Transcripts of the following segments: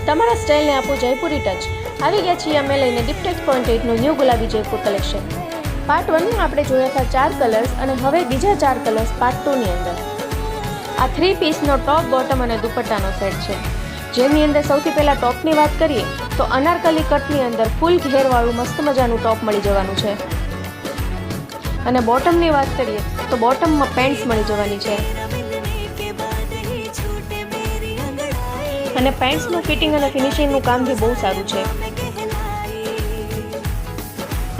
તમારા સ્ટાઇલને આપો જયપુરી ટચ. આવી ગયા છીએ અમે લઈને ડિપ્ટેક્સ પોઈન્ટ 8 નું ન્યૂ ગુલાબી જયપુર કલેક્શન. પાર્ટ 1 માં આપણે જોયા હતા 4 કલર્સ અને હવે બીજા 4 કલર્સ પાર્ટ 2 ની અંદર. આ 3 પીસનો ટોપ, બોટમ અને દુપટ્ટાનો સેટ છે. જેની અંદર સૌથી પહેલા ટોપની વાત કરીએ તો અનારકલી કટની અંદર ફૂલ ઘેરવાળું મસ્ત મજાનું ટોપ મળી જવાનું છે. અને બોટમની વાત કરીએ તો બોટમમાં પેન્ટ્સ મળી જવાની છે. અને પેન્ટ્સનું ફિટિંગ અને ફિનિશિંગનું કામ બી બહુ સારું છે.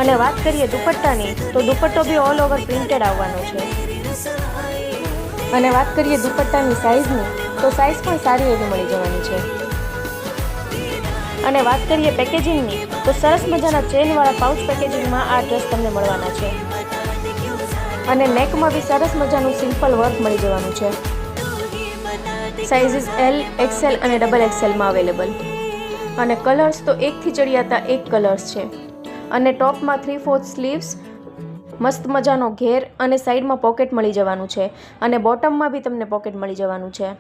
અને વાત કરીએ દુપટ્ટાની તો દુપટ્ટો બી ઓલ ઓવર પ્રિન્ટેડ આવવાનો છે. અને વાત કરીએ દુપટ્ટાની સાઇઝની તો સાઇઝ પણ સારી એવી મળી જવાની છે. અને વાત કરીએ પેકેજિંગની તો સરસ મજાના ચેનવાળા પાઉચ પેકેજિંગમાં આ ડ્રેસ તમને મળવાના છે. અને નેકમાં બી સરસ મજાનું સિમ્પલ વર્ક મળી જવાનું છે. સાઇઝીસ L, XL અને XXL માં અવેલેબલ. અને કલર્સ તો એકથી ચડિયાતા એક કલર્સ છે. અને ટોપમાં 3/4 સ્લીવ્સ, મસ્ત મજાનો ઘેર અને સાઈડમાં પોકેટ મળી જવાનું છે. અને બોટમમાં બી તમને પોકેટ મળી જવાનું છે.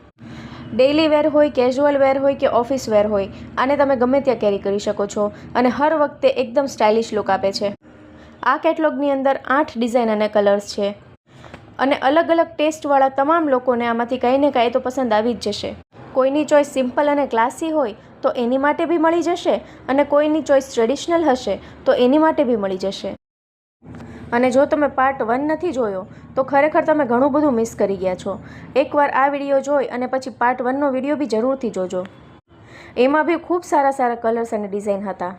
ડેઇલી વેર હોય, કેઝ્યુઅલ વેર હોય કે ઓફિસ વેર હોય, આને તમે ગમે ત્યાં કેરી કરી શકો છો. અને હર વખતે એકદમ સ્ટાઇલિશ લુક આપે છે. આ કેટલોગની અંદર 8 ડિઝાઇન અને કલર્સ છે. અને અલગ અલગ ટેસ્ટવાળા તમામ લોકોને આમાંથી કંઈ ને કાંઈ તો પસંદ આવી જ જશે. કોઈની ચોઈસ સિમ્પલ અને ક્લાસી હોય તો એની માટે બી મળી જશે. અને કોઈની ચોઈસ ટ્રેડિશનલ હશે તો એની માટે બી મળી જશે. અને જો તમે પાર્ટ 1 નથી જોયો તો ખરેખર તમે ઘણું બધું મિસ કરી ગયા છો. એકવાર આ વિડીયો જોઈ અને પછી પાર્ટ 1નો વિડીયો બી જરૂરથી જોજો. એમાં બી ખૂબ સારા કલર્સ અને ડિઝાઇન હતા.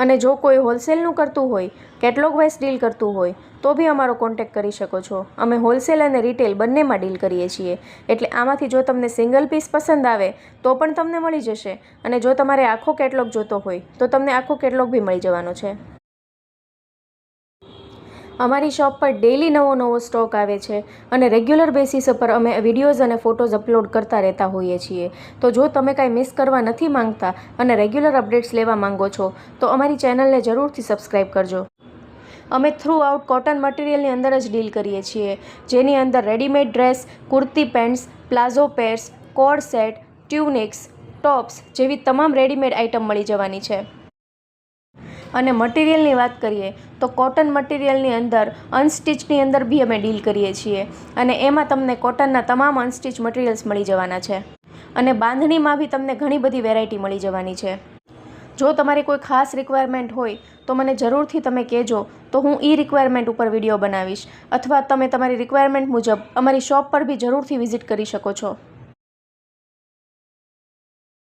અને જો કોઈ હોલસેલનું કરતું હોય, કેટલોગ વાઇઝ ડીલ કરતું હોય તો બી અમારો કોન્ટેક્ટ કરી શકો છો. અમે હોલસેલ અને રિટેલ બંનેમાં ડીલ કરીએ છીએ. એટલે આમાંથી જો તમને સિંગલ પીસ પસંદ આવે તો પણ તમને મળી જશે. અને જો તમારે આખો કેટલોગ જોતો હોય તો તમને આખો કેટલોગ બી મળી જવાનો છે. અમારી શોપ પર ડેઇલી નવો સ્ટોક આવે છે. અને રેગ્યુલર બેસિસ પર અમે વિડીયોઝ અને ફોટોઝ અપલોડ કરતા રહેતા હોઈએ છીએ. તો જો તમે કાંઈ મિસ કરવા નથી માંગતા અને રેગ્યુલર અપડેટ્સ લેવા માંગો છો તો અમારી ચેનલને જરૂરથી સબસ્ક્રાઈબ કરજો. અમે થ્રુ આઉટ કોટન મટીરિયલની અંદર જ ડીલ કરીએ છીએ. જેની અંદર readymade dress, kurti pants, palazzo pairs, code set, tunics, tops જેવી તમામ રેડીમેડ આઇટમ મળી જવાની છે. અને મટીરિયલની વાત કરીએ તો કોટન મટીરિયલની અંદર અનસ્ટિચની અંદર બી અમે ડીલ કરીએ છીએ. અને એમાં તમને કોટનના તમામ અનસ્ટિચ મટીરિયલ્સ મળી જવાના છે. અને બાંધણીમાં બી તમને ઘણી બધી વેરાયટી મળી જવાની છે. જો તમારી કોઈ ખાસ રિક્વાયરમેન્ટ હોય તો મને જરૂરથી તમે કહેજો તો હું એ રિક્વાયરમેન્ટ ઉપર વિડીયો બનાવીશ. અથવા તમે તમારી રિક્વાયરમેન્ટ મુજબ અમારી શોપ પર બી જરૂરથી વિઝિટ કરી શકો છો.